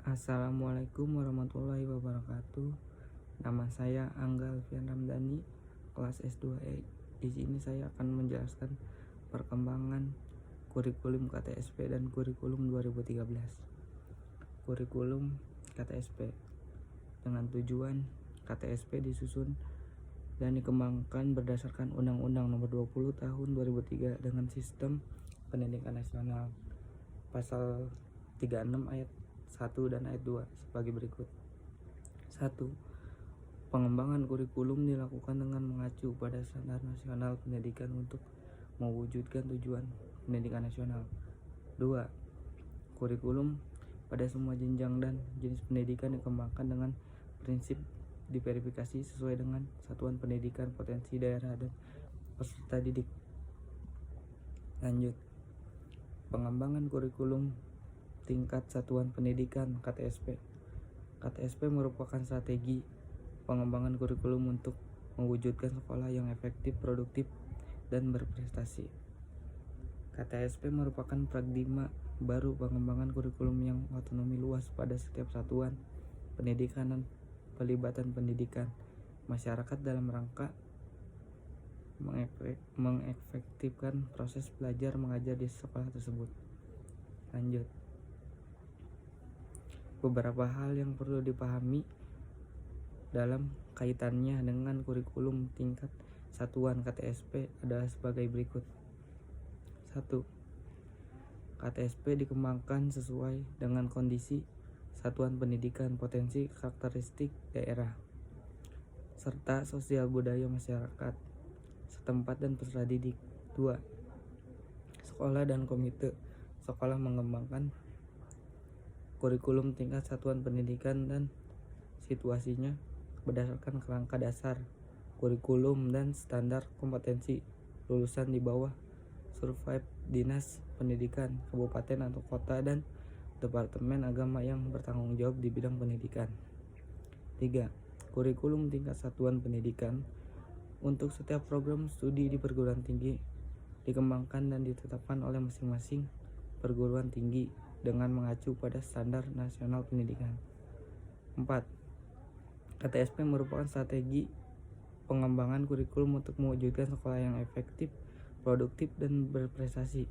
Assalamualaikum warahmatullahi wabarakatuh. Nama saya Angga Alfian Ramdhani, kelas S2E. Di sini saya akan menjelaskan perkembangan kurikulum KTSP dan kurikulum 2013. Kurikulum KTSP dengan tujuan KTSP disusun dan dikembangkan berdasarkan Undang-Undang Nomor 20 Tahun 2003 dengan Sistem Pendidikan Nasional pasal 36 ayat 1 dan ayat 2 sebagai berikut. 1. Pengembangan kurikulum dilakukan dengan mengacu pada standar nasional pendidikan untuk mewujudkan tujuan pendidikan nasional. 2. Kurikulum pada semua jenjang dan jenis pendidikan dikembangkan dengan prinsip diverifikasi sesuai dengan satuan pendidikan, potensi daerah, dan peserta didik. Lanjut. Pengembangan kurikulum tingkat satuan pendidikan KTSP. KTSP merupakan strategi pengembangan kurikulum untuk mewujudkan sekolah yang efektif, produktif, dan berprestasi. KTSP merupakan paradigma baru pengembangan kurikulum yang otonomi luas pada setiap satuan pendidikan dan pelibatan pendidikan masyarakat dalam rangka mengefektifkan proses belajar mengajar di sekolah tersebut. Lanjut. Beberapa hal yang perlu dipahami dalam kaitannya dengan kurikulum tingkat satuan KTSP adalah sebagai berikut. 1. KTSP dikembangkan sesuai dengan kondisi satuan pendidikan, potensi karakteristik daerah, serta sosial budaya masyarakat setempat dan peserta didik. 2. Sekolah dan komite sekolah mengembangkan kurikulum tingkat satuan pendidikan dan situasinya berdasarkan kerangka dasar kurikulum dan standar kompetensi lulusan di bawah survei Dinas Pendidikan Kabupaten atau Kota dan Departemen Agama yang bertanggung jawab di bidang pendidikan. 3. Kurikulum tingkat satuan pendidikan untuk setiap program studi di perguruan tinggi dikembangkan dan ditetapkan oleh masing-masing perguruan tinggi dengan mengacu pada standar nasional pendidikan. 4. KTSP merupakan strategi pengembangan kurikulum untuk mewujudkan sekolah yang efektif, produktif, dan berprestasi.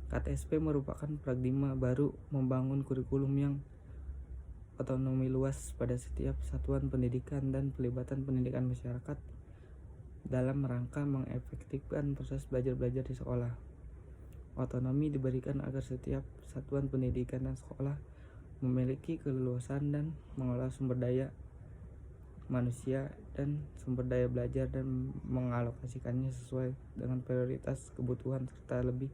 KTSP merupakan paradigma baru membangun kurikulum yang otonomi luas pada setiap satuan pendidikan dan pelibatan pendidikan masyarakat dalam rangka mengefektifkan proses belajar-belajar di sekolah. Otonomi diberikan agar setiap satuan pendidikan dan sekolah memiliki keleluasan dan mengelola sumber daya manusia dan sumber daya belajar dan mengalokasikannya sesuai dengan prioritas kebutuhan serta lebih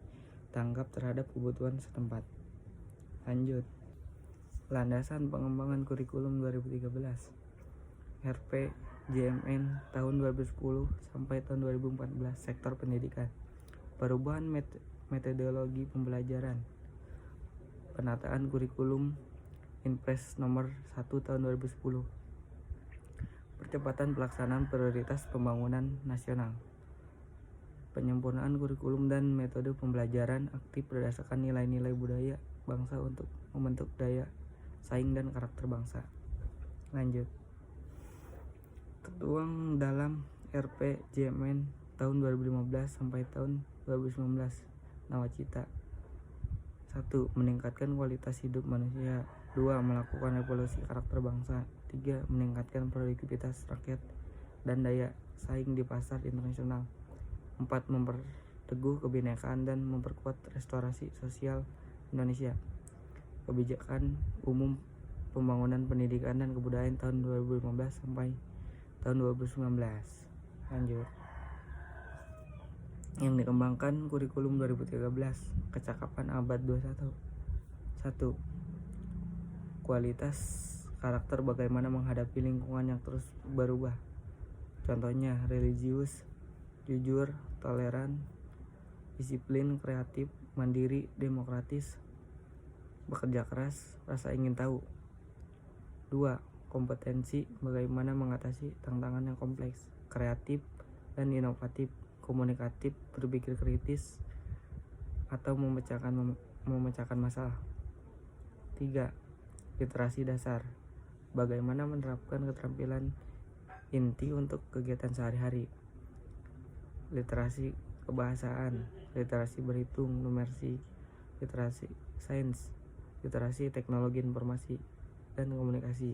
tanggap terhadap kebutuhan setempat. Lanjut. Landasan pengembangan kurikulum 2013. RP JMN tahun 2010 sampai tahun 2014 sektor pendidikan. Perubahan metodologi pembelajaran. Penataan kurikulum Inpres nomor 1 tahun 2010. Percepatan pelaksanaan prioritas pembangunan nasional. Penyempurnaan kurikulum dan metode pembelajaran aktif berdasarkan nilai-nilai budaya bangsa untuk membentuk daya saing dan karakter bangsa. Lanjut. Tertuang dalam RPJMN tahun 2015 sampai tahun 2019. Nawacita. 1. Meningkatkan kualitas hidup manusia. 2. Melakukan revolusi karakter bangsa. 3. Meningkatkan produktivitas rakyat dan daya saing di pasar internasional. 4. Memperteguh kebinekaan dan memperkuat restorasi sosial Indonesia. Kebijakan Umum Pembangunan Pendidikan dan Kebudayaan tahun 2015 sampai tahun 2019. Lanjut. Yang dikembangkan kurikulum 2013, kecakapan abad 21. 1. Kualitas karakter bagaimana menghadapi lingkungan yang terus berubah. Contohnya religius, jujur, toleran, disiplin, kreatif, mandiri, demokratis, bekerja keras, rasa ingin tahu. 2. Kompetensi bagaimana mengatasi tantangan yang kompleks, kreatif, dan inovatif, komunikatif, berpikir kritis, atau memecahkan masalah. 3. Literasi dasar, bagaimana menerapkan keterampilan inti untuk kegiatan sehari-hari. Literasi kebahasaan, literasi berhitung, numerasi, literasi sains, literasi teknologi informasi dan komunikasi,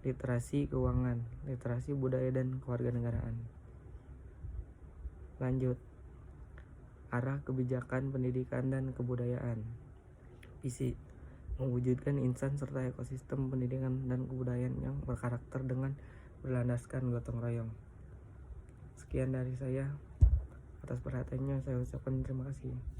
literasi keuangan, literasi budaya dan kewarganegaraan. Lanjut, arah kebijakan pendidikan dan kebudayaan. Visi, mewujudkan insan serta ekosistem pendidikan dan kebudayaan yang berkarakter dengan berlandaskan gotong royong. Sekian dari saya. Atas perhatiannya saya ucapkan terima kasih.